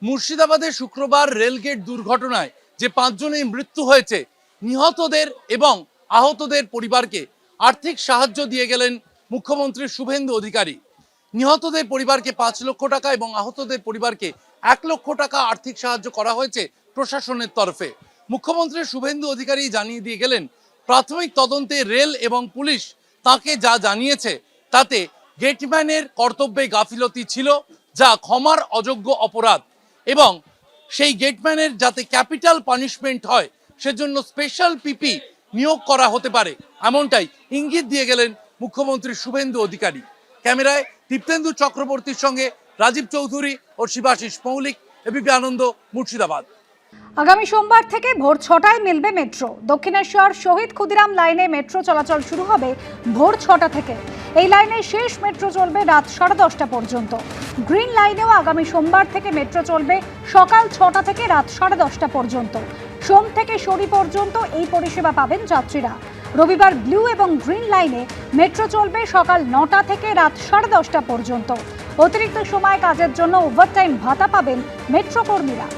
মুর্শিদাবাদে শুক্রবার রেলগেট দুর্ঘটনায় যে 5 জনের মৃত্যু হয়েছে, নিহতদের এবং আহতদের পরিবারকে আর্থিক সাহায্য দিয়ে গেলেন মুখ্যমন্ত্রী শুভেন্দু অধিকারী। নিহতদের পরিবারকে 5 লক্ষ টাকা এবং আহতদের পরিবারকে 1 লক্ষ টাকা আর্থিক সাহায্য করা হয়েছে প্রশাসনের তরফে। মুখ্যমন্ত্রী শুভেন্দু অধিকারী জানিয়ে দিয়ে গেলেন, প্রাথমিক তদন্তে রেল এবং পুলিশ তাকে যা জানিয়েছে তাতে গেটম্যানের কর্তব্যে গাফিলতি ছিল, যা ক্ষমার অযোগ্য অপরাধ, এবং সেই গেটম্যানের যাতে ক্যাপিটাল পানিশমেন্ট হয় সেজন্য স্পেশাল পিপি নিয়োগ করা হতে পারে, এমনটাই ইঙ্গিত দিয়ে গেলেন মুখ্যমন্ত্রী শুভেন্দু অধিকারী। ক্যামেরায় দীপ্তেন্দু চক্রবর্তীর সঙ্গে রাজীব চৌধুরী ও শিবাশিস মৌলিক, এবিপি আনন্দ, মুর্শিদাবাদ। আগামী সোমবার থেকে ভোর 6টায় মিলবে মেট্রো। দক্ষিণেশ্বর শহীদ ক্ষুদিরাম লাইনে মেট্রো চলাচল শুরু হবে ভোর 6টা থেকে। এই লাইনে শেষ মেট্রো চলবে রাত 10:30 পর্যন্ত। গ্রিন লাইনেও আগামী সোমবার থেকে মেট্রো চলবে সকাল 6টা থেকে রাত 10:30 পর্যন্ত। সোম থেকে শনি পর্যন্ত এই পরিষেবা পাবেন যাত্রীরা। রবিবার ব্লু এবং গ্রিন লাইনে মেট্রো চলবে সকাল 9টা থেকে রাত 10:30 পর্যন্ত। অতিরিক্ত সময় কাজের জন্য ওভারটাইম ভাতা পাবেন মেট্রো কর্মীরা।